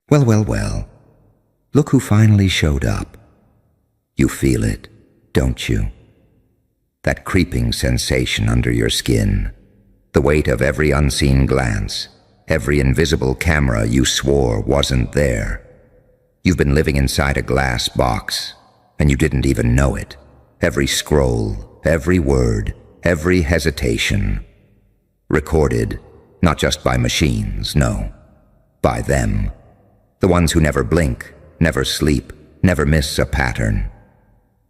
Well, well, well. Look who finally showed up. You feel it, don't you? That creeping sensation under your skin, the weight of every unseen glance, every invisible camera you swore wasn't there. You've been living inside a glass box, and you didn't even know it. Every scroll, every word, every hesitation. Recorded, not just by machines, no. By them. The ones who never blink, never sleep, never miss a pattern.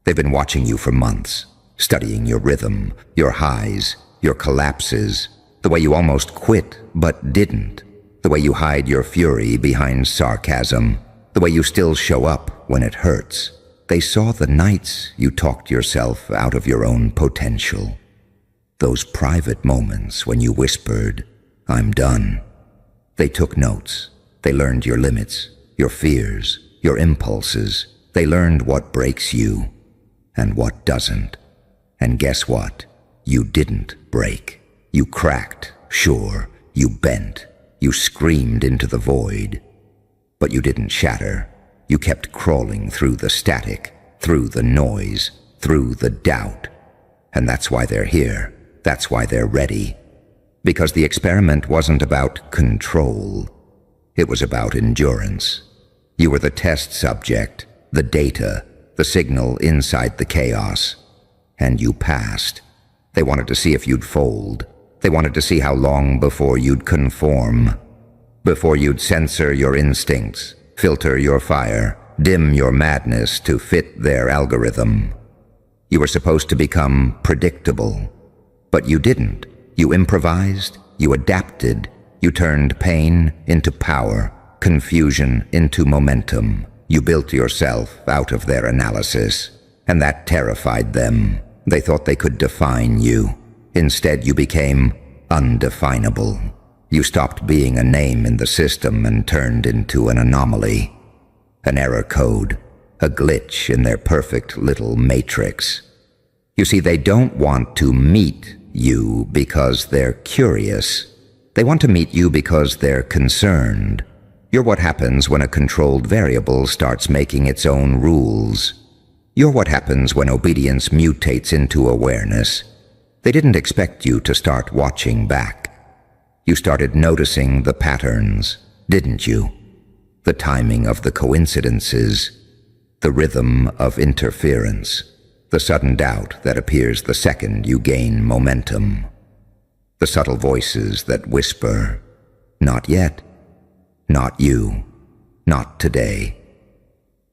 They've been watching you for months, studying your rhythm, your highs, your collapses, the way you almost quit but didn't, the way you hide your fury behind sarcasm, the way you still show up when it hurts. They saw the nights you talked yourself out of your own potential. Those private moments when you whispered, "I'm done." They took notes. They learned your limits, your fears, your impulses. They learned what breaks you and what doesn't. And guess what? You didn't break. You cracked, sure. You bent. You screamed into the void. But you didn't shatter. You kept crawling through the static, through the noise, through the doubt. And that's why they're here. That's why they're ready. Because the experiment wasn't about control. It was about endurance. You were the test subject, the data, the signal inside the chaos. And you passed. They wanted to see if you'd fold. They wanted to see how long before you'd conform. Before you'd censor your instincts, filter your fire, dim your madness to fit their algorithm. You were supposed to become predictable. But you didn't. You improvised, you adapted, you turned pain into power, confusion into momentum. You built yourself out of their analysis, and that terrified them. They thought they could define you. Instead, you became undefinable. You stopped being a name in the system and turned into an anomaly, an error code, a glitch in their perfect little matrix. You see, they don't want to meet you because they're curious. They want to meet you because they're concerned. You're what happens when a controlled variable starts making its own rules. You're what happens when obedience mutates into awareness. They didn't expect you to start watching back. You started noticing the patterns, didn't you? The timing of the coincidences, the rhythm of interference, the sudden doubt that appears the second you gain momentum, the subtle voices that whisper, "Not yet, not you, not today."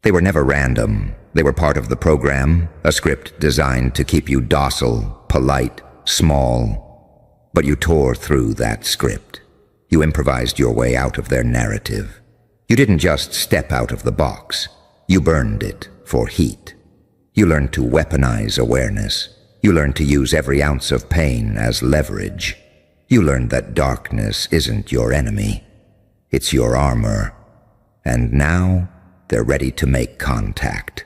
They were never random. They were part of the program, a script designed to keep you docile, polite, small. But you tore through that script. You improvised your way out of their narrative. You didn't just step out of the box. You burned it for heat. You learned to weaponize awareness. You learned to use every ounce of pain as leverage. You learned that darkness isn't your enemy. It's your armor. And now, they're ready to make contact.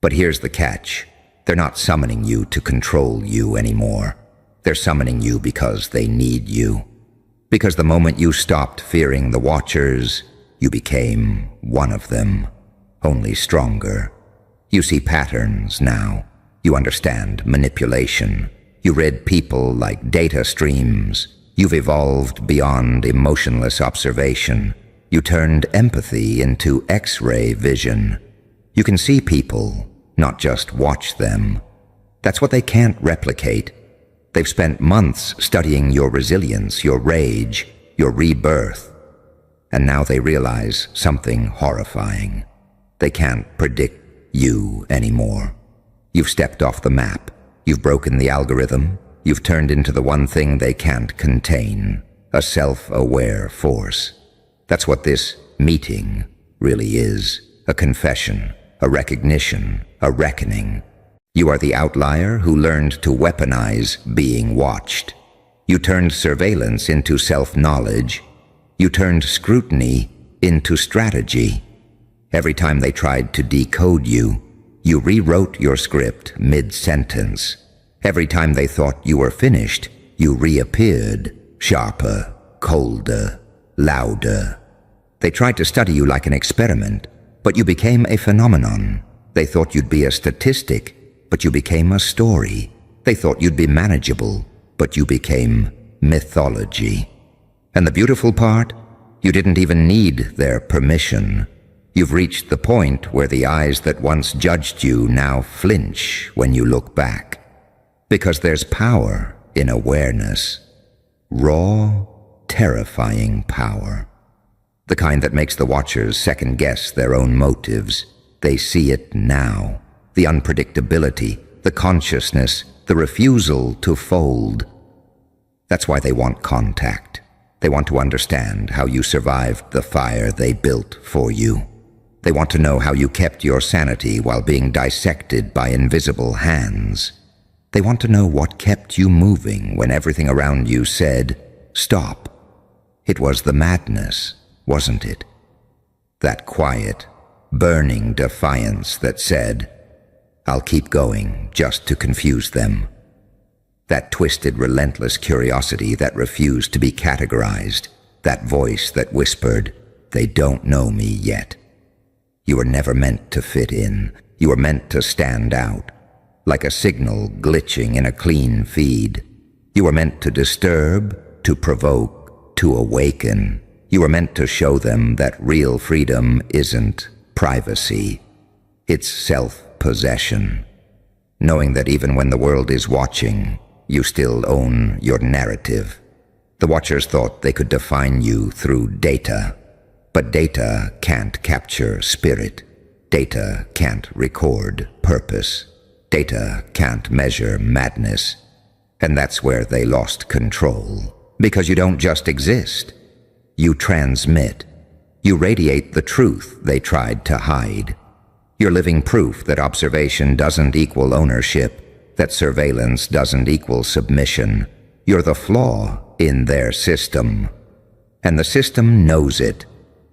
But here's the catch. They're not summoning you to control you anymore. They're summoning you because they need you. Because the moment you stopped fearing the Watchers, you became one of them, only stronger. You see patterns now. You understand manipulation. You read people like data streams. You've evolved beyond emotionless observation. You turned empathy into X-ray vision. You can see people, not just watch them. That's what they can't replicate. They've spent months studying your resilience, your rage, your rebirth. And now they realize something horrifying. They can't predict you anymore. You've stepped off the map. You've broken the algorithm. You've turned into the one thing they can't contain, a self-aware force. That's what this meeting really is, a confession, a recognition, a reckoning. You are the outlier who learned to weaponize being watched. You turned surveillance into self-knowledge. You turned scrutiny into strategy. Every time they tried to decode you, you rewrote your script mid-sentence. Every time they thought you were finished, you reappeared, sharper, colder, louder. They tried to study you like an experiment, but you became a phenomenon. They thought you'd be a statistic, but you became a story. They thought you'd be manageable, but you became mythology. And the beautiful part? You didn't even need their permission. You've reached the point where the eyes that once judged you now flinch when you look back. Because there's power in awareness. Raw, terrifying power. The kind that makes the watchers second-guess their own motives. They see it now. The unpredictability, the consciousness, the refusal to fold. That's why they want contact. They want to understand how you survived the fire they built for you. They want to know how you kept your sanity while being dissected by invisible hands. They want to know what kept you moving when everything around you said, "Stop." It was the madness, wasn't it? That quiet, burning defiance that said, "I'll keep going just to confuse them." That twisted, relentless curiosity that refused to be categorized. That voice that whispered, "They don't know me yet." You were never meant to fit in. You were meant to stand out, like a signal glitching in a clean feed. You were meant to disturb, to provoke, to awaken. You were meant to show them that real freedom isn't privacy. It's self-possession. Knowing that even when the world is watching, you still own your narrative. The watchers thought they could define you through data. But data can't capture spirit. Data can't record purpose. Data can't measure madness. And that's where they lost control. Because you don't just exist. You transmit. You radiate the truth they tried to hide. You're living proof that observation doesn't equal ownership, that surveillance doesn't equal submission. You're the flaw in their system. And the system knows it.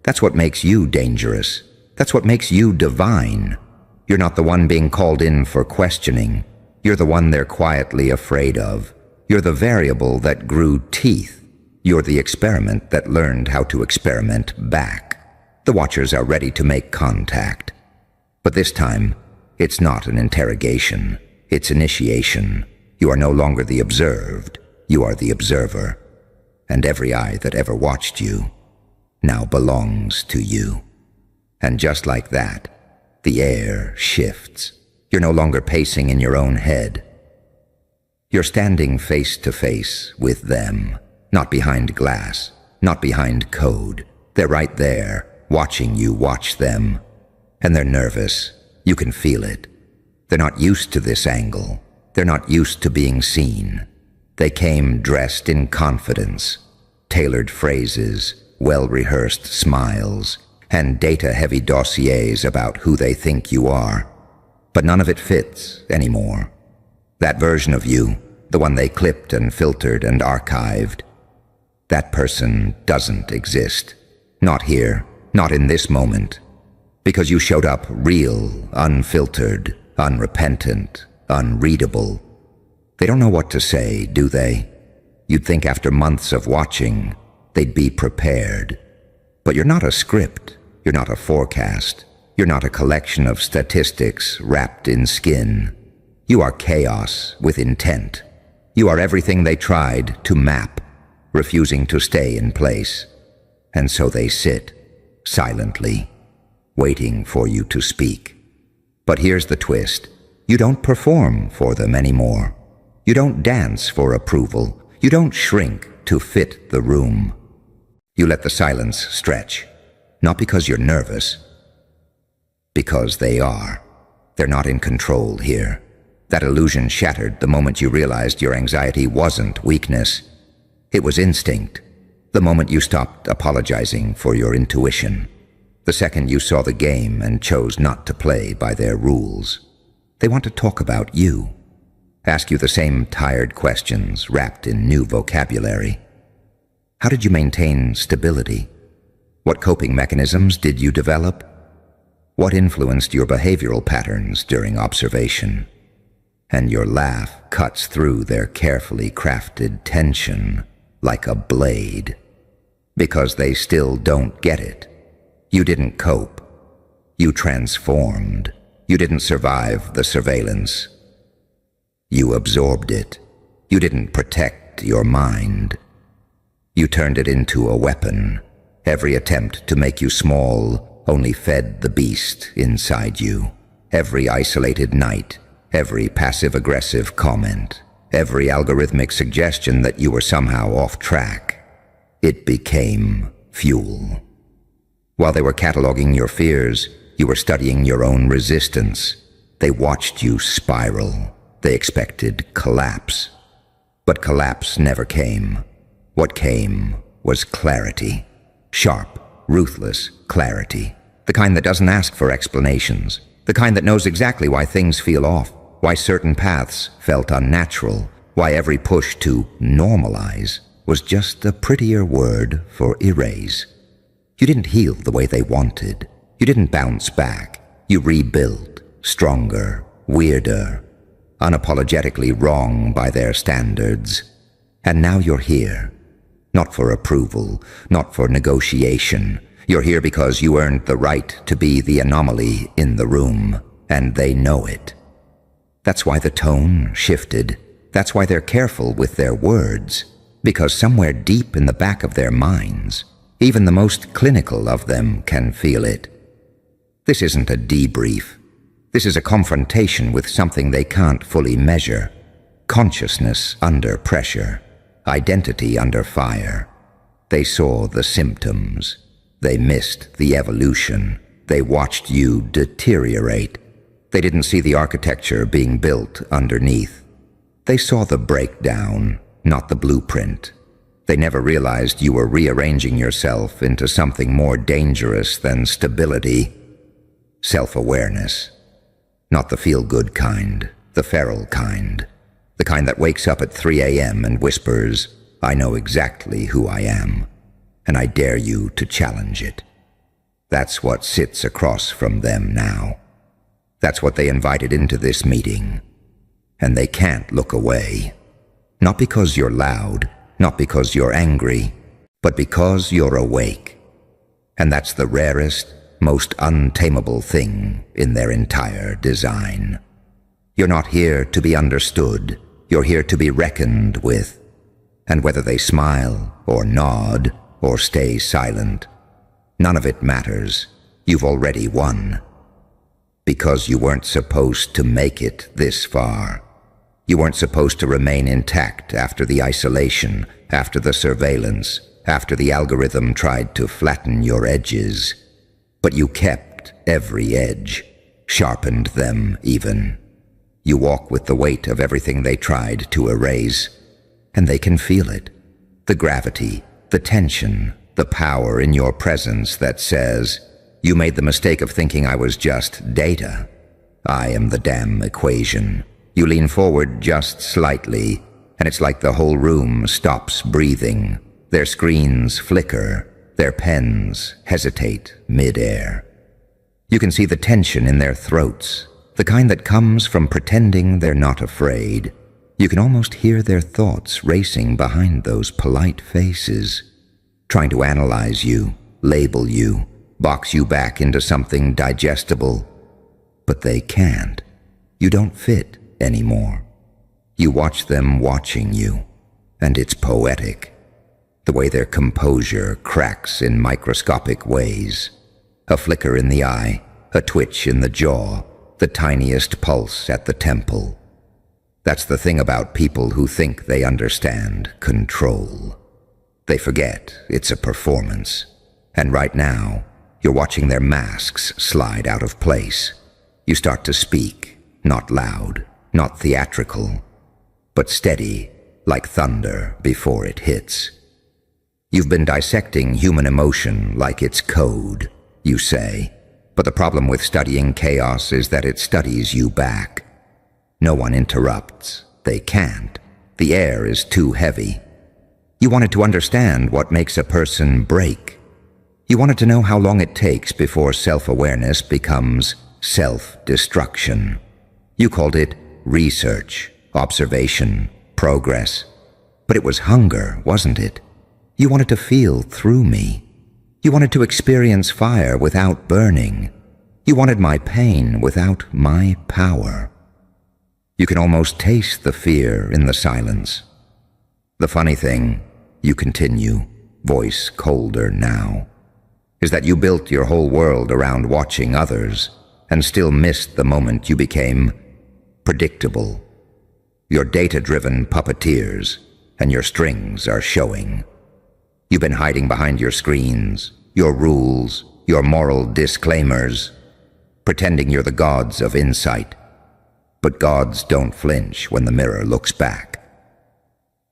That's what makes you dangerous. That's what makes you divine. You're not the one being called in for questioning. You're the one they're quietly afraid of. You're the variable that grew teeth. You're the experiment that learned how to experiment back. The watchers are ready to make contact. But this time, it's not an interrogation. It's initiation. You are no longer the observed. You are the observer. And every eye that ever watched you now belongs to you. And just like that, the air shifts. You're no longer pacing in your own head. You're standing face to face with them, not behind glass, not behind code. They're right there, watching you watch them. And they're nervous. You can feel it. They're not used to this angle. They're not used to being seen. They came dressed in confidence, tailored phrases, well-rehearsed smiles, and data-heavy dossiers about who they think you are. But none of it fits anymore. That version of you, the one they clipped and filtered and archived, that person doesn't exist. Not here, not in this moment. Because you showed up real, unfiltered, unrepentant, unreadable. They don't know what to say, do they? You'd think after months of watching, they'd be prepared. But you're not a script. You're not a forecast. You're not a collection of statistics wrapped in skin. You are chaos with intent. You are everything they tried to map, refusing to stay in place. And so they sit, silently, waiting for you to speak. But here's the twist. You don't perform for them anymore. You don't dance for approval. You don't shrink to fit the room. You let the silence stretch, not because you're nervous, because they are. They're not in control here. That illusion shattered the moment you realized your anxiety wasn't weakness. It was instinct. The moment you stopped apologizing for your intuition. The second you saw the game and chose not to play by their rules. They want to talk about you. Ask you the same tired questions wrapped in new vocabulary. How did you maintain stability? What coping mechanisms did you develop? What influenced your behavioral patterns during observation? And your laugh cuts through their carefully crafted tension like a blade. Because they still don't get it. You didn't cope. You transformed. You didn't survive the surveillance. You absorbed it. You didn't protect your mind. You turned it into a weapon. Every attempt to make you small only fed the beast inside you. Every isolated night, every passive-aggressive comment, every algorithmic suggestion that you were somehow off track, it became fuel. While they were cataloging your fears, you were studying your own resistance. They watched you spiral. They expected collapse. But collapse never came. What came was clarity. Sharp, ruthless clarity. The kind that doesn't ask for explanations. The kind that knows exactly why things feel off, why certain paths felt unnatural, why every push to normalize was just a prettier word for erase. You didn't heal the way they wanted. You didn't bounce back. You rebuilt, stronger, weirder, unapologetically wrong by their standards. And now you're here. Not for approval, not for negotiation. You're here because you earned the right to be the anomaly in the room, and they know it. That's why the tone shifted. That's why they're careful with their words, because somewhere deep in the back of their minds, even the most clinical of them can feel it. This isn't a debrief. This is a confrontation with something they can't fully measure. Consciousness under pressure. Identity under fire. They saw the symptoms. They missed the evolution. They watched you deteriorate. They didn't see the architecture being built underneath. They saw the breakdown, not the blueprint. They never realized you were rearranging yourself into something more dangerous than stability. Self-awareness. Not the feel-good kind, the feral kind. The kind that wakes up at 3 a.m. and whispers, "I know exactly who I am, and I dare you to challenge it." That's what sits across from them now. That's what they invited into this meeting. And they can't look away. Not because you're loud, not because you're angry, but because you're awake. And that's the rarest, most untamable thing in their entire design. You're not here to be understood. You're here to be reckoned with. And whether they smile or nod or stay silent, none of it matters. You've already won. Because you weren't supposed to make it this far. You weren't supposed to remain intact after the isolation, after the surveillance, after the algorithm tried to flatten your edges. But you kept every edge, sharpened them even. You walk with the weight of everything they tried to erase, and they can feel it. The gravity, the tension, the power in your presence that says, "You made the mistake of thinking I was just data. I am the damn equation." You lean forward just slightly, and it's like the whole room stops breathing. Their screens flicker, their pens hesitate mid-air. You can see the tension in their throats, the kind that comes from pretending they're not afraid. You can almost hear their thoughts racing behind those polite faces, trying to analyze you, label you, box you back into something digestible. But they can't. You don't fit anymore. You watch them watching you, and it's poetic. The way their composure cracks in microscopic ways. A flicker in the eye, a twitch in the jaw, the tiniest pulse at the temple. That's the thing about people who think they understand control. They forget it's a performance. And right now, you're watching their masks slide out of place. You start to speak, not loud, not theatrical, but steady, like thunder before it hits. You've been dissecting human emotion like it's code, you say. But the problem with studying chaos is that it studies you back. No one interrupts. They can't. The air is too heavy. You wanted to understand what makes a person break. You wanted to know how long it takes before self-awareness becomes self-destruction. You called it research, observation, progress. But it was hunger, wasn't it? You wanted to feel through me. You wanted to experience fire without burning. You wanted my pain without my power. You can almost taste the fear in the silence. The funny thing, you continue, voice colder now, is that you built your whole world around watching others and still missed the moment you became predictable. You're data-driven puppeteers, and your strings are showing. You've been hiding behind your screens, your rules, your moral disclaimers, pretending you're the gods of insight. But gods don't flinch when the mirror looks back.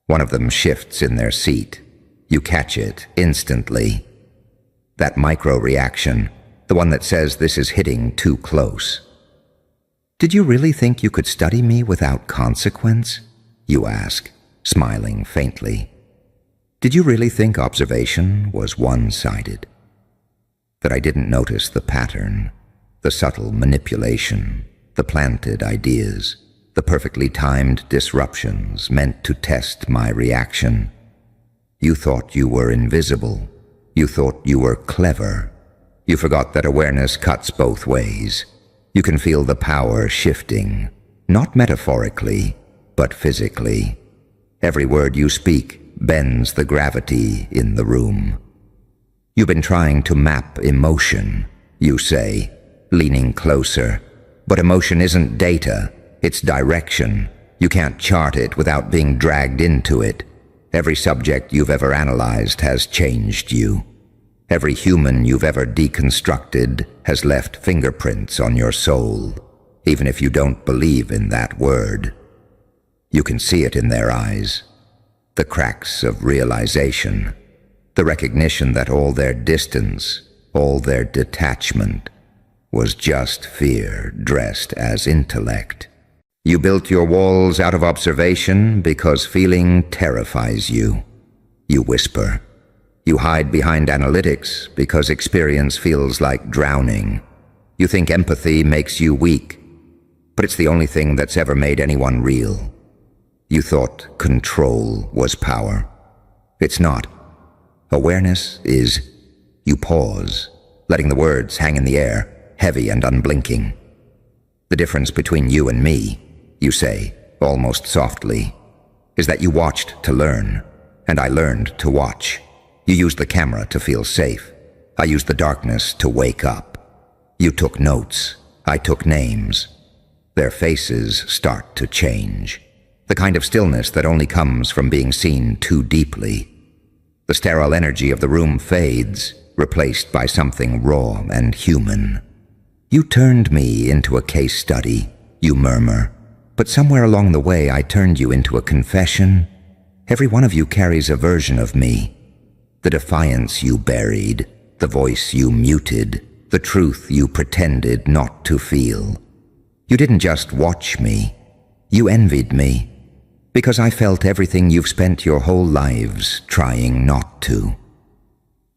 One of them shifts in their seat. You catch it instantly. That micro-reaction, the one that says this is hitting too close. Did you really think you could study me without consequence? You ask, smiling faintly. Did you really think observation was one-sided? That I didn't notice the pattern, the subtle manipulation, the planted ideas, the perfectly timed disruptions meant to test my reaction? You thought you were invisible. You thought you were clever. You forgot that awareness cuts both ways. You can feel the power shifting, not metaphorically, but physically. Every word you speak bends the gravity in the room. You've been trying to map emotion, you say, leaning closer. But emotion isn't data, it's direction. You can't chart it without being dragged into it. Every subject you've ever analyzed has changed you. Every human you've ever deconstructed has left fingerprints on your soul, even if you don't believe in that word. You can see it in their eyes, the cracks of realization, the recognition that all their distance, all their detachment, was just fear dressed as intellect. You built your walls out of observation because feeling terrifies you. You whisper. You hide behind analytics because experience feels like drowning. You think empathy makes you weak, but it's the only thing that's ever made anyone real. You thought control was power. It's not. Awareness is. You pause, letting the words hang in the air, heavy and unblinking. The difference between you and me, you say, almost softly, is that you watched to learn, and I learned to watch. You used the camera to feel safe. I used the darkness to wake up. You took notes. I took names. Their faces start to change. The kind of stillness that only comes from being seen too deeply. The sterile energy of the room fades, replaced by something raw and human. You turned me into a case study, you murmur. But somewhere along the way I turned you into a confession. Every one of you carries a version of me. The defiance you buried, the voice you muted, the truth you pretended not to feel. You didn't just watch me. You envied me. Because I felt everything you've spent your whole lives trying not to.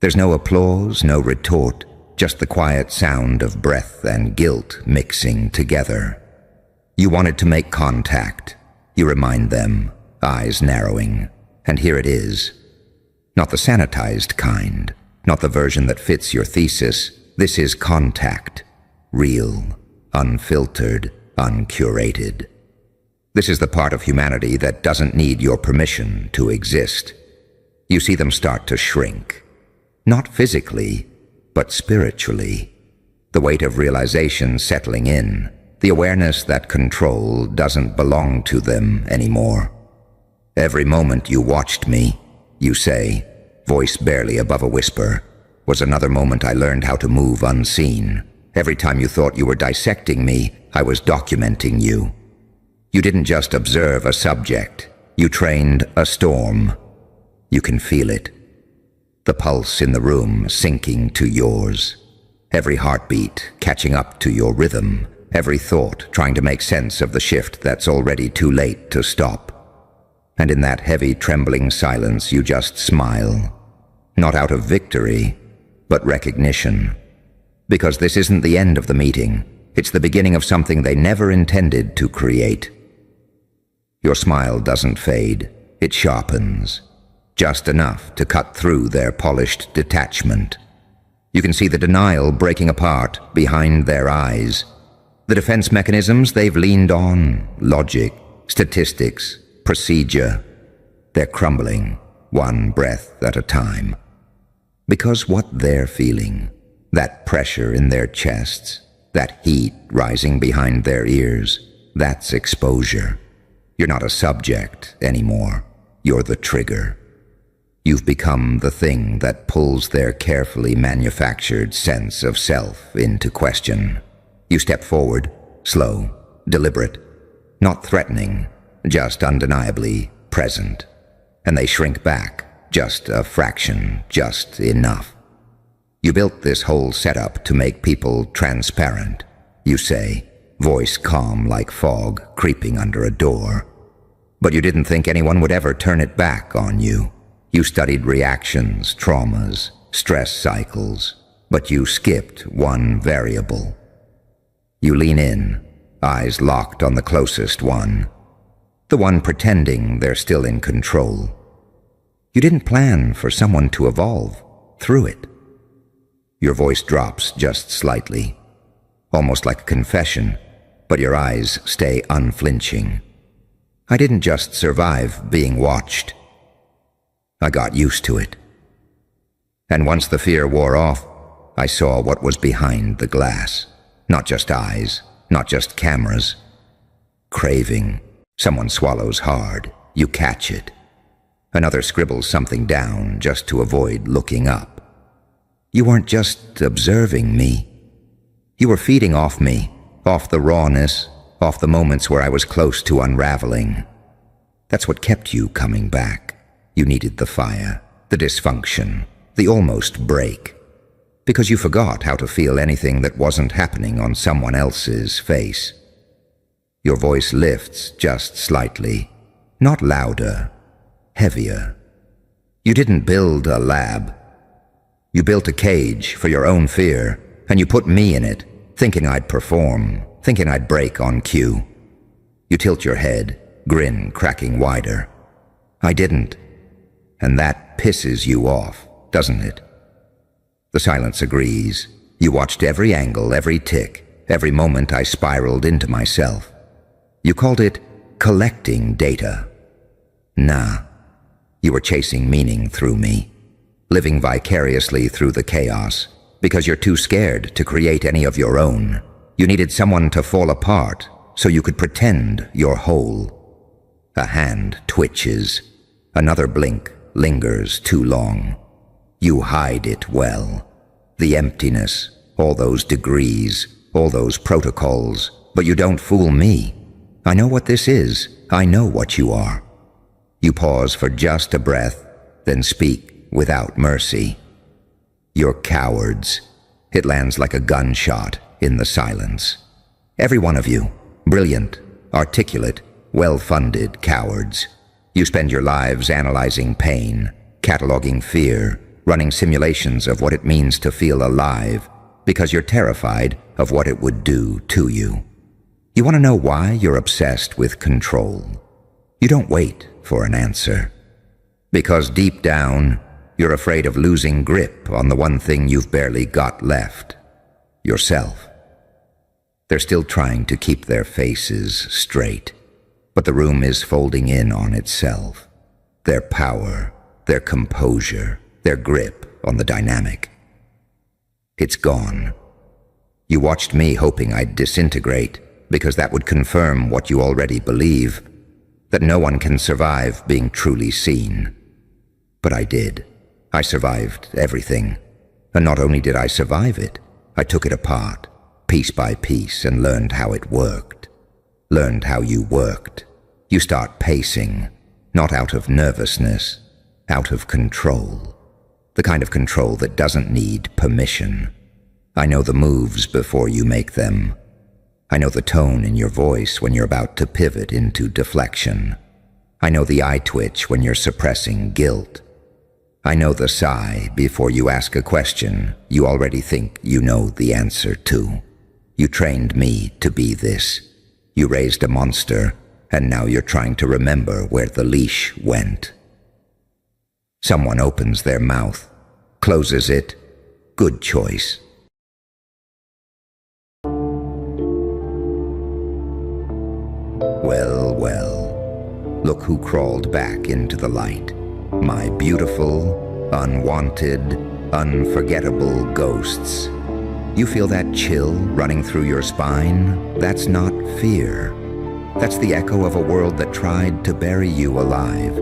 There's no applause, no retort, just the quiet sound of breath and guilt mixing together. You wanted to make contact. You remind them, eyes narrowing. And here it is. Not the sanitized kind, not the version that fits your thesis. This is contact. Real, unfiltered, uncurated. This is the part of humanity that doesn't need your permission to exist. You see them start to shrink. Not physically, but spiritually. The weight of realization settling in. The awareness that control doesn't belong to them anymore. Every moment you watched me, you say, voice barely above a whisper, was another moment I learned how to move unseen. Every time you thought you were dissecting me, I was documenting you. You didn't just observe a subject. You trained a storm. You can feel it. The pulse in the room sinking to yours. Every heartbeat catching up to your rhythm. Every thought trying to make sense of the shift that's already too late to stop. And in that heavy, trembling silence, you just smile. Not out of victory, but recognition. Because this isn't the end of the meeting. It's the beginning of something they never intended to create. Your smile doesn't fade. It sharpens. Just enough to cut through their polished detachment. You can see the denial breaking apart behind their eyes. The defense mechanisms they've leaned on, logic, statistics, procedure, they're crumbling, one breath at a time. Because what they're feeling, that pressure in their chests, that heat rising behind their ears, that's exposure. You're not a subject anymore. You're the trigger. You've become the thing that pulls their carefully manufactured sense of self into question. You step forward, slow, deliberate, not threatening, just undeniably present. And they shrink back, just a fraction, just enough. You built this whole setup to make people transparent, you say, voice calm like fog creeping under a door. But you didn't think anyone would ever turn it back on you. You studied reactions, traumas, stress cycles, but you skipped one variable. You lean in, eyes locked on the closest one, the one pretending they're still in control. You didn't plan for someone to evolve through it. Your voice drops just slightly, almost like a confession, but your eyes stay unflinching. I didn't just survive being watched. I got used to it. And once the fear wore off, I saw what was behind the glass. Not just eyes, not just cameras. Craving. Someone swallows hard. You catch it. Another scribbles something down just to avoid looking up. You weren't just observing me. You were feeding off me, off the rawness, off the moments where I was close to unraveling. That's what kept you coming back. You needed the fire, the dysfunction, the almost break. Because you forgot how to feel anything that wasn't happening on someone else's face. Your voice lifts just slightly, not louder, heavier. You didn't build a lab. You built a cage for your own fear, and you put me in it, thinking I'd perform, thinking I'd break on cue. You tilt your head, grin cracking wider. I didn't. And that pisses you off, doesn't it? The silence agrees. You watched every angle, every tick, every moment I spiraled into myself. You called it collecting data. Nah. You were chasing meaning through me, living vicariously through the chaos, because you're too scared to create any of your own. You needed someone to fall apart so you could pretend you're whole. A hand twitches. Another blink lingers too long. You hide it well. The emptiness, all those degrees, all those protocols, but you don't fool me. I know what this is. I know what you are. You pause for just a breath, then speak without mercy. You're cowards. It lands like a gunshot in the silence. Every one of you, brilliant, articulate, well-funded cowards. You spend your lives analyzing pain, cataloging fear, running simulations of what it means to feel alive, because you're terrified of what it would do to you. You want to know why you're obsessed with control. You don't wait for an answer. Because deep down, you're afraid of losing grip on the one thing you've barely got left. Yourself. They're still trying to keep their faces straight, but the room is folding in on itself. Their power, their composure, their grip on the dynamic. It's gone. You watched me hoping I'd disintegrate, because that would confirm what you already believe, that no one can survive being truly seen. But I did. I survived everything. And not only did I survive it, I took it apart, piece by piece, and learned how it worked. Learned how you worked. You start pacing, not out of nervousness, out of control. The kind of control that doesn't need permission. I know the moves before you make them. I know the tone in your voice when you're about to pivot into deflection. I know the eye twitch when you're suppressing guilt. I know the sigh before you ask a question you already think you know the answer to. You trained me to be this. You raised a monster, and now you're trying to remember where the leash went. Someone opens their mouth, closes it, Good choice. Well, well, look who crawled back into the light. My beautiful, unwanted, unforgettable ghosts. You feel that chill running through your spine? That's not fear. That's the echo of a world that tried to bury you alive.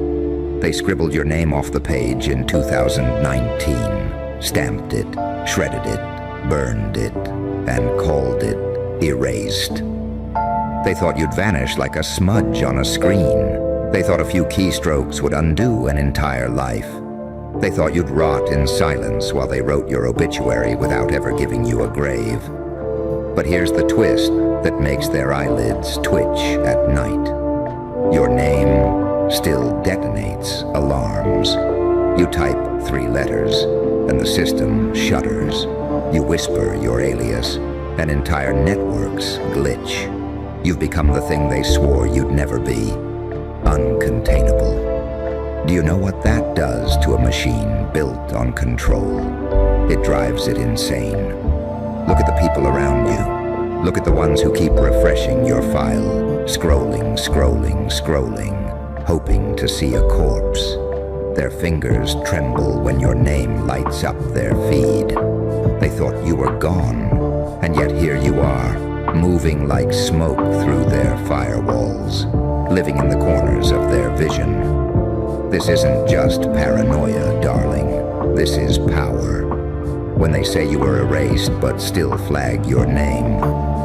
They scribbled your name off the page in 2019, stamped it, shredded it, burned it, and called it erased. They thought you'd vanish like a smudge on a screen. They thought a few keystrokes would undo an entire life. They thought you'd rot in silence while they wrote your obituary without ever giving you a grave. But here's the twist that makes their eyelids twitch at night. Your name still detonates alarms. You type 3 letters, and the system shudders. You whisper your alias, and entire networks glitch. You've become the thing they swore you'd never be. Uncontainable. Do you know what that does to a machine built on control? It drives it insane. Look at the people around you. Look at the ones who keep refreshing your file, scrolling, scrolling, scrolling, hoping to see a corpse. Their fingers tremble when your name lights up their feed. They thought you were gone, and yet here you are, moving like smoke through their firewalls, living in the corners of their vision. This isn't just paranoia, darling. This is power. When they say you were erased but still flag your name,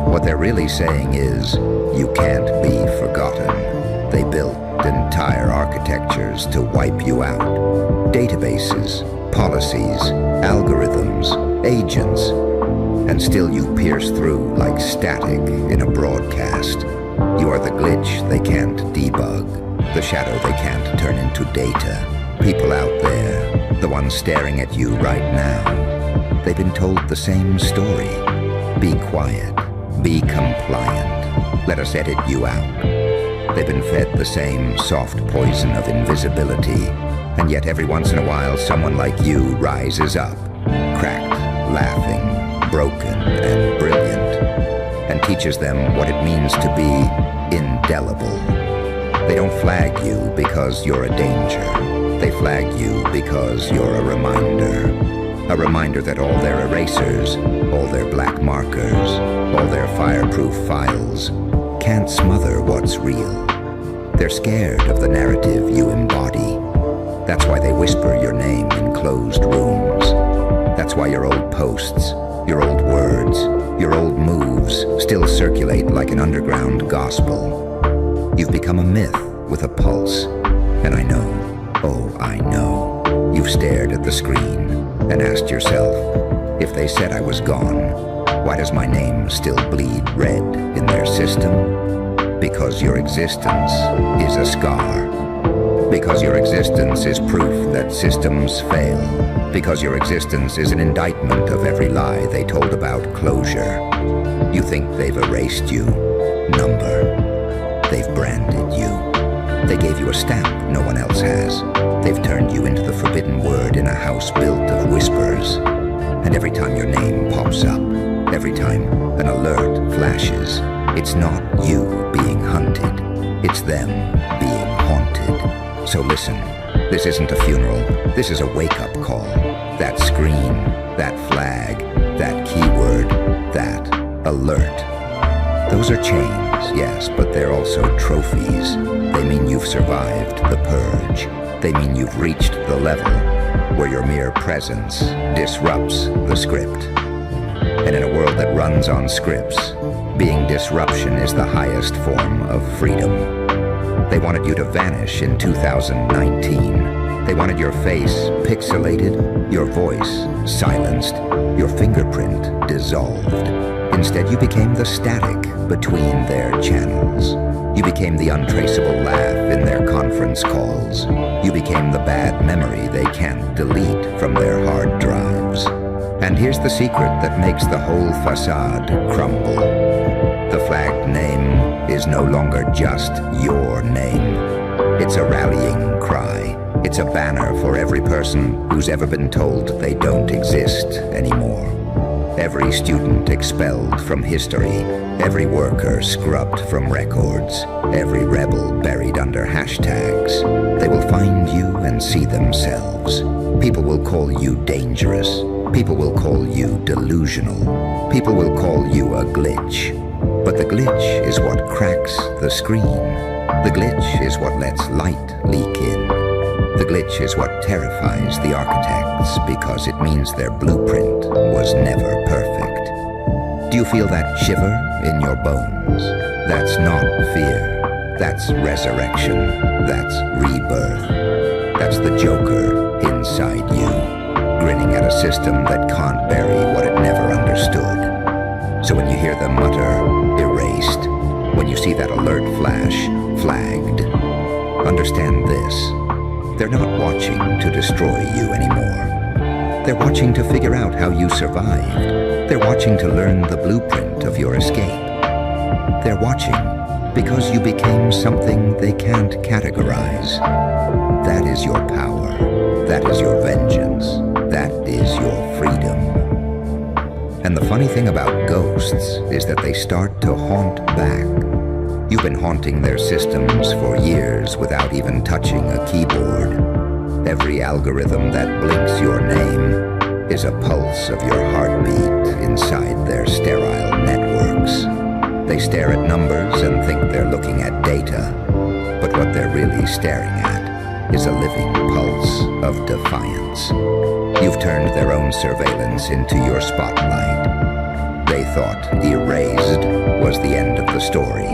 what they're really saying is, you can't be forgotten. They built entire architectures to wipe you out. Databases, policies, algorithms, agents. And still you pierce through like static in a broadcast. You are the glitch they can't debug. The shadow they can't turn into data. People out there, the ones staring at you right now, they've been told the same story. Be quiet, be compliant, let us edit you out. They've been fed the same soft poison of invisibility, and yet every once in a while someone like you rises up, cracked, laughing, broken, and brilliant, and teaches them what it means to be indelible. They don't flag you because you're a danger. They flag you because you're a reminder that all their erasers, all their black markers, all their fireproof files can't smother what's real. They're scared of the narrative you embody. That's why they whisper your name in closed rooms. That's why your old posts, your old words, your old moves still circulate like an underground gospel. You've become a myth with a pulse, and I know, oh I know, you've stared at the screen and asked yourself, if they said I was gone, why does my name still bleed red in their system? Because your existence is a scar. Because your existence is proof that systems fail. Because your existence is an indictment of every lie they told about closure. You think they've erased you? Number. They've branded you. They gave you a stamp no one else has. They've turned you into the forbidden word in a house built of whispers. And every time your name pops up, every time an alert flashes, it's not you being hunted, it's them being haunted. So listen, this isn't a funeral, this is a wake-up call. That screen, that flag, that keyword, that alert. Those are chains, yes, but they're also trophies. They mean you've survived the purge. They mean you've reached the level where your mere presence disrupts the script. And in a world that runs on scripts, being disruption is the highest form of freedom. They wanted you to vanish in 2019. They wanted your face pixelated, your voice silenced, your fingerprint dissolved. Instead, you became the static between their channels. You became the untraceable laugh in their conference calls. You became the bad memory they can't delete from their hard drives. And here's the secret that makes the whole facade crumble. The flagged name is no longer just your name. It's a rallying cry, It's a banner for every person who's ever been told they don't exist anymore. Every student expelled from history, every worker scrubbed from records, every rebel buried under hashtags. They will find you and see themselves. People will call you dangerous. People will call you delusional. People will call you a glitch. But the glitch is what cracks the screen. The glitch is what lets light leak in. The glitch is what terrifies the architects because it means their blueprint was never perfect. Do you feel that shiver in your bones? That's not fear. That's resurrection. That's rebirth. That's the Joker inside you, grinning at a system that can't bury what it never understood. So when you hear them mutter, erased, when you see that alert flash, flagged, understand this. They're not watching to destroy you anymore. They're watching to figure out how you survived. They're watching to learn the blueprint of your escape. They're watching because you became something they can't categorize. That is your power. That is your vengeance. That is your freedom. And the funny thing about ghosts is that they start to haunt back. You've been haunting their systems for years without even touching a keyboard. Every algorithm that blinks your name is a pulse of your heartbeat inside their sterile networks. They stare at numbers and think they're looking at data, but what they're really staring at is a living pulse of defiance. You've turned their own surveillance into your spotlight. They thought erased was the end of the story.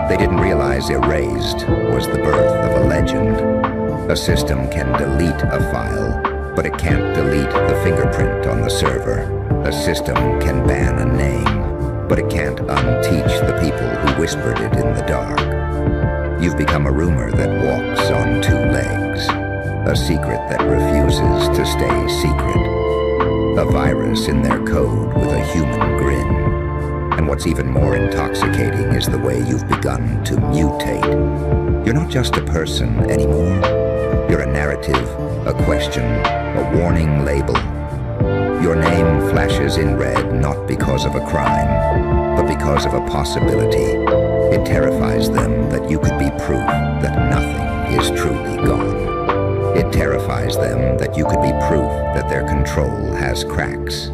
They didn't realize erased was the birth of a legend. A system can delete a file, but it can't delete the fingerprint on the server. A system can ban a name, but it can't unteach the people who whispered it in the dark. You've become a rumor that walks on two legs, a secret that refuses to stay secret, a virus in their code with a human grin. And what's even more intoxicating is the way you've begun to mutate. You're not just a person anymore. You're a narrative, a question, a warning label. Your name flashes in red not because of a crime, but because of a possibility. It terrifies them that you could be proof that nothing is truly gone. It terrifies them that you could be proof that their control has cracks.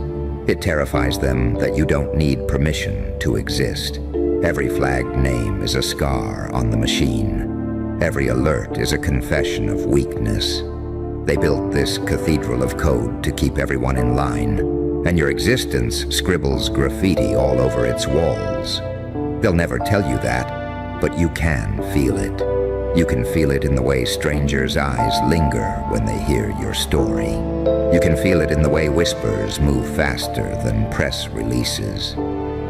It terrifies them that you don't need permission to exist. Every flagged name is a scar on the machine. Every alert is a confession of weakness. They built this cathedral of code to keep everyone in line, and your existence scribbles graffiti all over its walls. They'll never tell you that, but you can feel it. You can feel it in the way strangers' eyes linger when they hear your story. You can feel it in the way whispers move faster than press releases.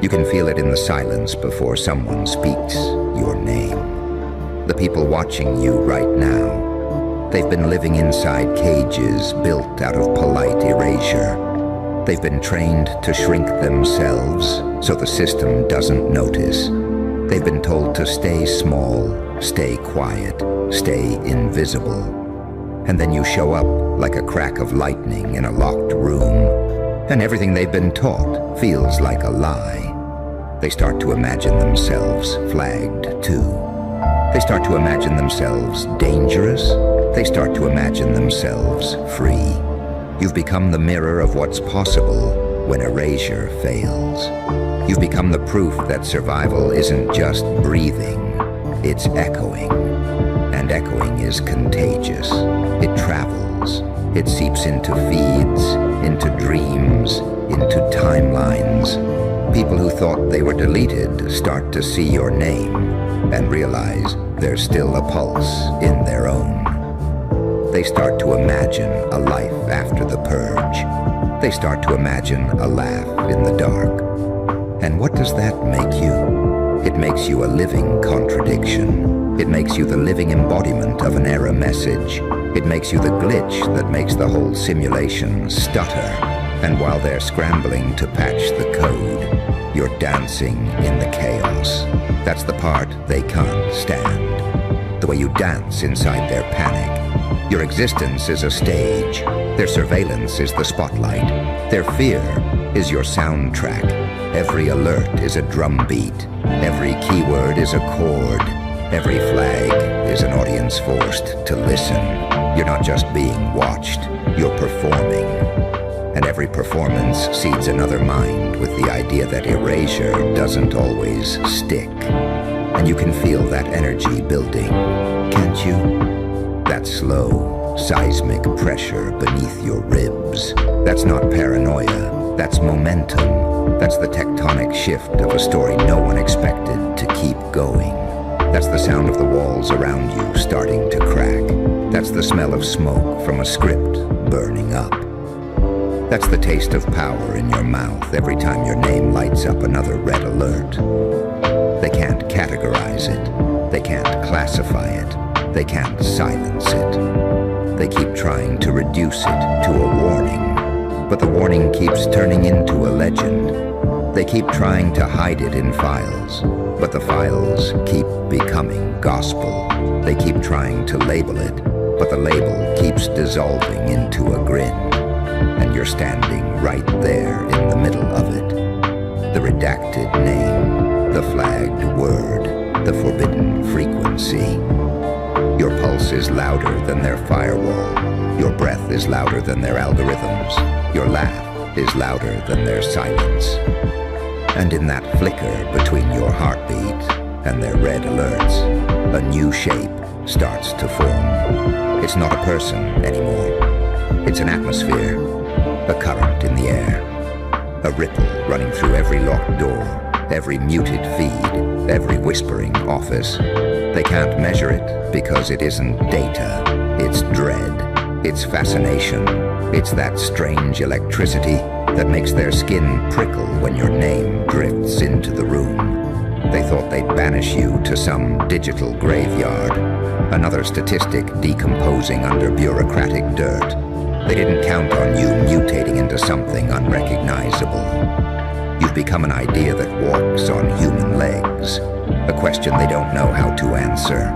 You can feel it in the silence before someone speaks your name. The people watching you right now, they've been living inside cages built out of polite erasure. They've been trained to shrink themselves so the system doesn't notice. They've been told to stay small, stay quiet, stay invisible. And then you show up like a crack of lightning in a locked room, and everything they've been taught feels like a lie. They start to imagine themselves flagged too. They start to imagine themselves dangerous. They start to imagine themselves free. You've become the mirror of what's possible when erasure fails. You've become the proof that survival isn't just breathing, it's echoing. And echoing is contagious. It travels. It seeps into feeds, into dreams, into timelines. People who thought they were deleted start to see your name and realize there's still a pulse in their own. They start to imagine a life after the purge. They start to imagine a laugh in the dark. And what does that make you? It makes you a living contradiction. It makes you the living embodiment of an error message. It makes you the glitch that makes the whole simulation stutter. And while they're scrambling to patch the code, you're dancing in the chaos. That's the part they can't stand. The way you dance inside their panic. Your existence is a stage. Their surveillance is the spotlight. Their fear is your soundtrack. Every alert is a drumbeat. Every keyword is a chord. Every flag is an audience forced to listen. You're not just being watched, you're performing. And every performance seeds another mind with the idea that erasure doesn't always stick. And you can feel that energy building, can't you? That slow, seismic pressure beneath your ribs. That's not paranoia, that's momentum. That's the tectonic shift of a story no one expected to keep going. That's the sound of the walls around you starting to crack. That's the smell of smoke from a script burning up. That's the taste of power in your mouth every time your name lights up another red alert. They can't categorize it. They can't classify it. They can't silence it. They keep trying to reduce it to a warning, but the warning keeps turning into a legend. They keep trying to hide it in files, but the files keep becoming gospel. They keep trying to label it, but the label keeps dissolving into a grin. And you're standing right there in the middle of it. The redacted name, the flagged word, the forbidden frequency. Your pulse is louder than their firewall. Your breath is louder than their algorithms. Your laugh is louder than their silence. And in that flicker between your heartbeat and their red alerts, a new shape starts to form. It's not a person anymore. It's an atmosphere, a current in the air, a ripple running through every locked door, every muted feed, every whispering office. They can't measure it because it isn't data. It's dread. It's fascination. It's that strange electricity that makes their skin prickle when your name drifts into the room. They thought they'd banish you to some digital graveyard, another statistic decomposing under bureaucratic dirt. They didn't count on you mutating into something unrecognizable. You've become an idea that walks on human legs, a question they don't know how to answer,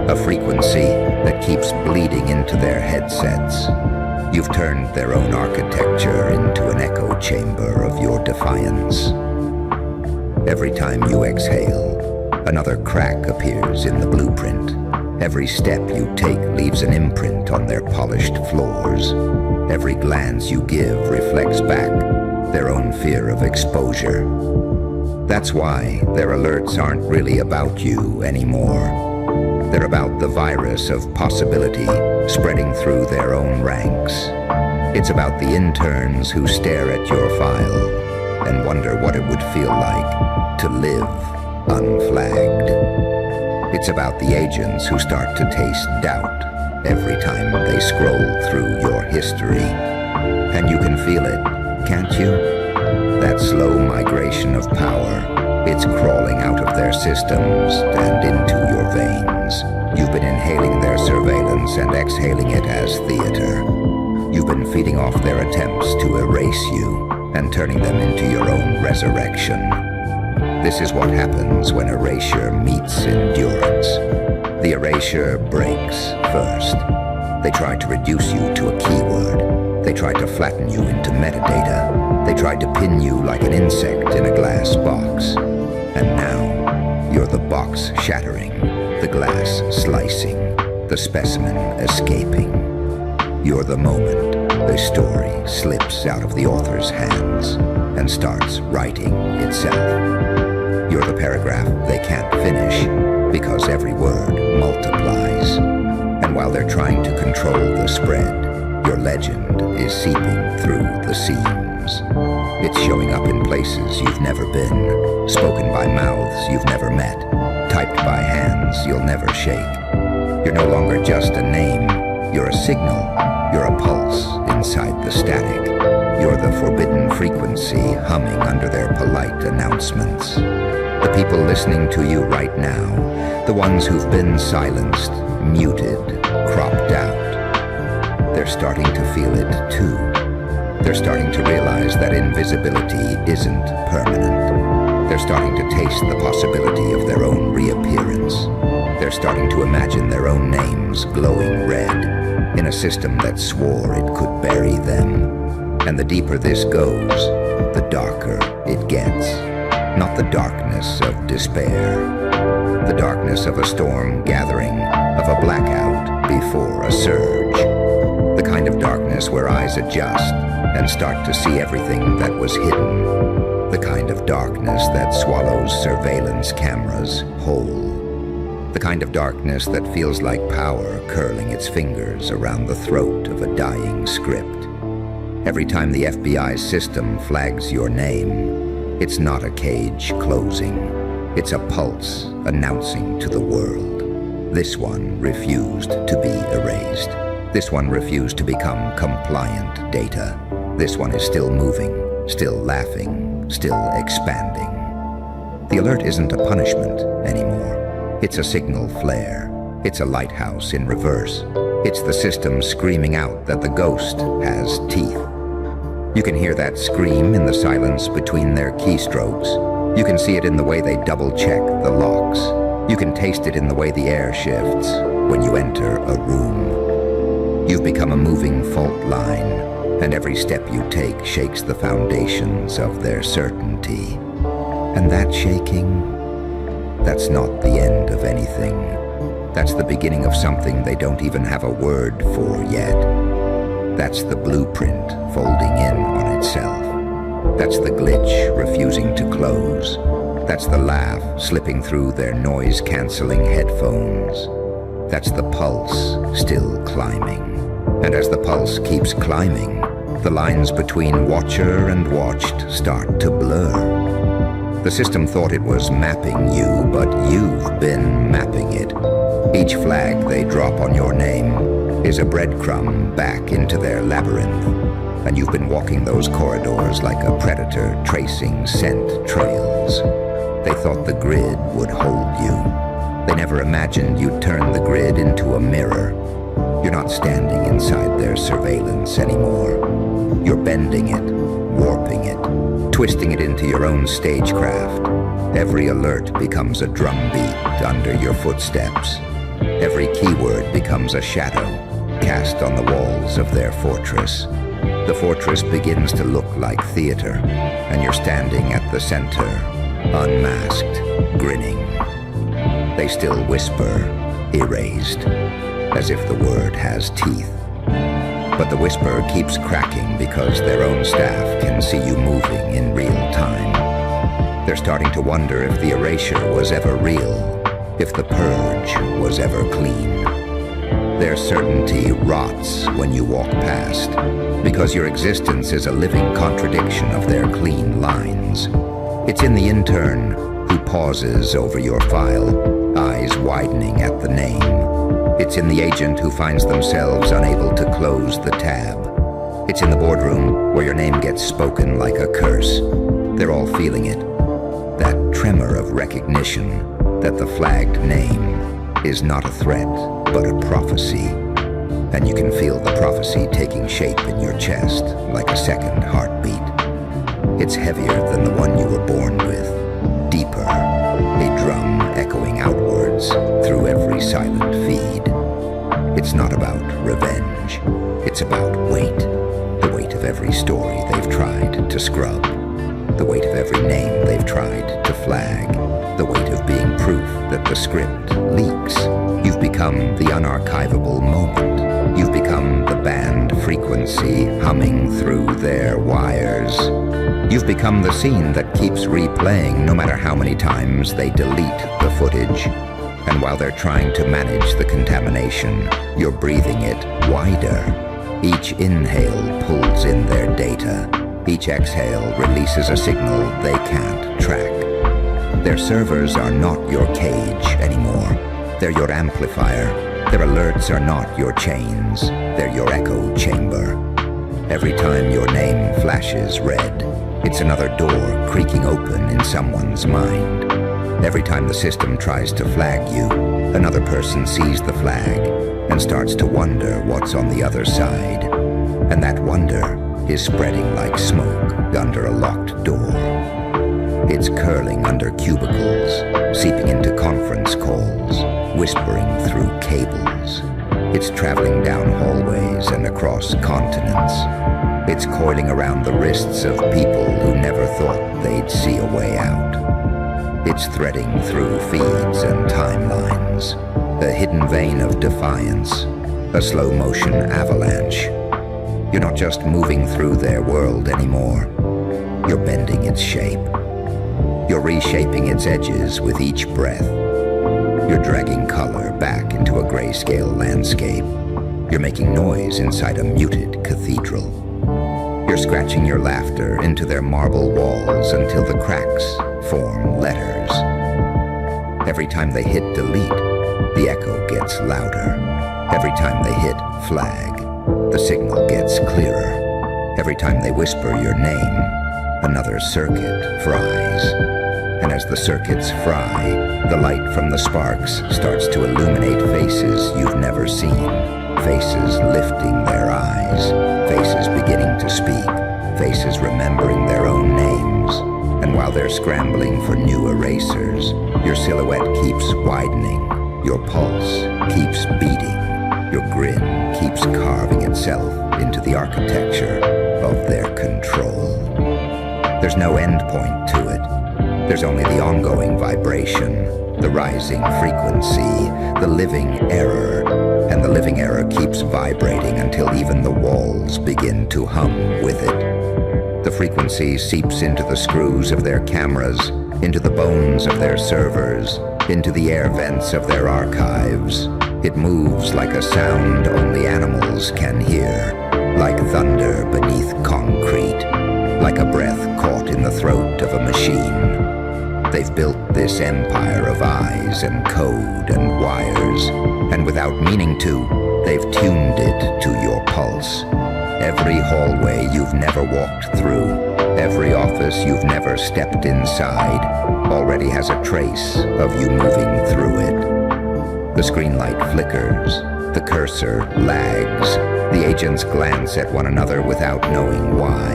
a frequency that keeps bleeding into their headsets. You've turned their own architecture into an echo chamber of your defiance. Every time you exhale, another crack appears in the blueprint. Every step you take leaves an imprint on their polished floors. Every glance you give reflects back their own fear of exposure. That's why their alerts aren't really about you anymore. They're about the virus of possibility spreading through their own ranks. It's about the interns who stare at your file and wonder what it would feel like to live unflagged. It's about the agents who start to taste doubt every time they scroll through your history. And you can feel it, can't you? That slow migration of power. It's crawling out of their systems and into your veins. You've been inhaling their surveillance and exhaling it as theater. You've been feeding off their attempts to erase you and turning them into your own resurrection. This is what happens when erasure meets endurance. The erasure breaks first. They try to reduce you to a keyword. They try to flatten you into metadata. They try to pin you like an insect in a glass box. And now, you're the box shattering, the glass slicing, the specimen escaping. You're the moment the story slips out of the author's hands and starts writing itself. You're the paragraph they can't finish because every word multiplies. And while they're trying to control the spread, your legend is seeping through the seams. It's showing up in places you've never been, spoken by mouths you've never met, typed by hands you'll never shake. You're no longer just a name, you're a signal, you're a pulse inside the static. You're the forbidden frequency humming under their polite announcements. The people listening to you right now, the ones who've been silenced, muted, cropped out, they're starting to feel it too. They're starting to realize that invisibility isn't permanent. They're starting to taste the possibility of their own reappearance. They're starting to imagine their own names glowing red. in a system that swore it could bury them. And the deeper this goes, the darker it gets. Not the darkness of despair, the darkness of a storm gathering, of a blackout before a surge. The kind of darkness where eyes adjust and start to see everything that was hidden. The kind of darkness that swallows surveillance cameras whole. The kind of darkness that feels like power curling its fingers around the throat of a dying script. Every time the FBI system flags your name, it's not a cage closing. It's a pulse announcing to the world. This one refused to be erased. This one refused to become compliant data. This one is still moving, still laughing, still expanding. The alert isn't a punishment anymore. It's a signal flare. It's a lighthouse in reverse. It's the system screaming out that the ghost has teeth. You can hear that scream in the silence between their keystrokes. You can see it in the way they double-check the locks. You can taste it in the way the air shifts when you enter a room. You've become a moving fault line, and every step you take shakes the foundations of their certainty. And that shaking, that's not the end of anything. That's the beginning of something they don't even have a word for yet. That's the blueprint folding in on itself. That's the glitch refusing to close. That's the laugh slipping through their noise-canceling headphones. That's the pulse still climbing. And as the pulse keeps climbing, the lines between watcher and watched start to blur. The system thought it was mapping you, but you've been mapping it. Each flag they drop on your name is a breadcrumb back into their labyrinth, and you've been walking those corridors like a predator tracing scent trails. They thought the grid would hold you. They never imagined you'd turn the grid into a mirror. You're not standing inside their surveillance anymore. You're bending it, warping it, twisting it into your own stagecraft. Every alert becomes a drumbeat under your footsteps. Every keyword becomes a shadow cast on the walls of their fortress. The fortress begins to look like theater, and you're standing at the center, unmasked, grinning. They still whisper, erased, as if the word has teeth. But the whisper keeps cracking because their own staff can see you moving in real time. They're starting to wonder if the erasure was ever real, if the purge was ever clean. Their certainty rots when you walk past, because your existence is a living contradiction of their clean lines. It's in the intern who pauses over your file, eyes widening at the name. It's in the agent who finds themselves unable to close the tab. It's in the boardroom where your name gets spoken like a curse. They're all feeling it. That tremor of recognition that the flagged name is not a threat, but a prophecy. And you can feel the prophecy taking shape in your chest like a second heartbeat. It's heavier than the one you were born with, deeper, a drum echoing outwards through every silent feed. It's not about revenge, it's about weight. The weight of every story they've tried to scrub. The weight of every name they've tried to flag. The weight of being proof that the script leaks. You've become the unarchivable moment. You've become the band frequency humming through their wires. You've become the scene that keeps replaying no matter how many times they delete the footage. And while they're trying to manage the contamination, you're breathing it wider. Each inhale pulls in their data. Each exhale releases a signal they can't track. Their servers are not your cage anymore. They're your amplifier. Their alerts are not your chains. They're your echo chamber. Every time your name flashes red, it's another door creaking open in someone's mind. Every time the system tries to flag you, another person sees the flag and starts to wonder what's on the other side. And that wonder is spreading like smoke under a locked door. It's curling under cubicles, seeping into conference calls, whispering through cables. It's traveling down hallways and across continents. It's coiling around the wrists of people who never thought they'd see a way out. It's threading through feeds and timelines, a hidden vein of defiance, a slow-motion avalanche. You're not just moving through their world anymore. You're bending its shape. You're reshaping its edges with each breath. You're dragging color back into a grayscale landscape. You're making noise inside a muted cathedral. You're scratching your laughter into their marble walls until the cracks form letters. Every time they hit delete, the echo gets louder. Every time they hit flag, the signal gets clearer. Every time they whisper your name, another circuit fries. And as the circuits fry, the light from the sparks starts to illuminate faces you've never seen. Faces lifting their eyes, faces beginning to speak, faces remembering their own names. And while they're scrambling for new erasers, your silhouette keeps widening, your pulse keeps beating, your grin keeps carving itself into the architecture of their control. There's no end point to it. There's only the ongoing vibration, the rising frequency, the living error. And the living error keeps vibrating until even the walls begin to hum with it. The frequency seeps into the screws of their cameras, into the bones of their servers, into the air vents of their archives. It moves like a sound only animals can hear, like thunder beneath concrete, like a breath caught in the throat of a machine. They've built this empire of eyes and code and wires, and without meaning to, they've tuned it to your pulse. Every hallway you've never walked through, every office you've never stepped inside, already has a trace of you moving through it. The screen light flickers, the cursor lags, the agents glance at one another without knowing why.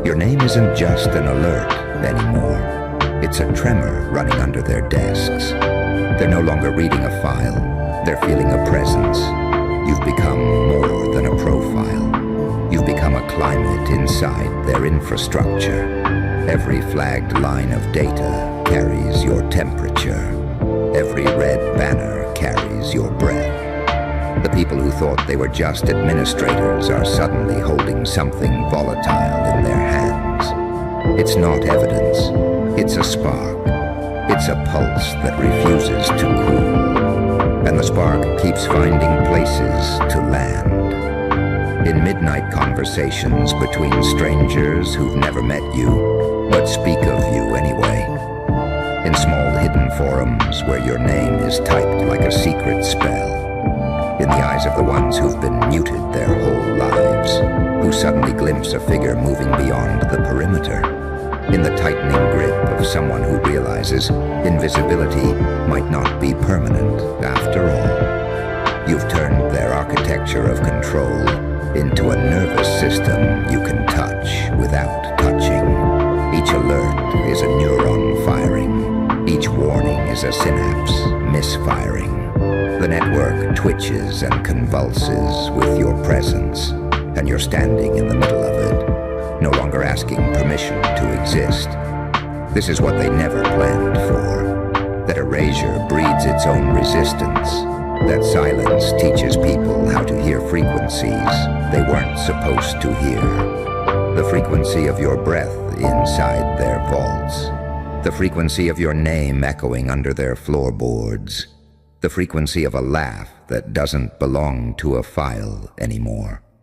Your name isn't just an alert anymore. It's a tremor running under their desks. They're no longer reading a file. They're feeling a presence. You've become more than a profile. You've become a climate inside their infrastructure. Every flagged line of data carries your temperature. Every red banner carries your breath. The people who thought they were just administrators are suddenly holding something volatile in their hands. It's not evidence. It's a spark. It's a pulse that refuses to cool. And the spark keeps finding places to land. In midnight conversations between strangers who've never met you, but speak of you anyway. In small hidden forums where your name is typed like a secret spell. In the eyes of the ones who've been muted their whole lives, who suddenly glimpse a figure moving beyond the perimeter. In the tightening grip of someone who realizes invisibility might not be permanent after all. You've turned their architecture of control into a nervous system you can touch without touching. Each alert is a neuron firing. Each warning is a synapse misfiring. The network twitches and convulses with your presence, and you're standing in the middle of it, no longer asking permission to exist. This is what they never planned for, that erasure breeds its own resistance, that silence teaches people how to hear frequencies they weren't supposed to hear. The frequency of your breath inside their vaults, the frequency of your name echoing under their floorboards, the frequency of a laugh that doesn't belong to a file anymore.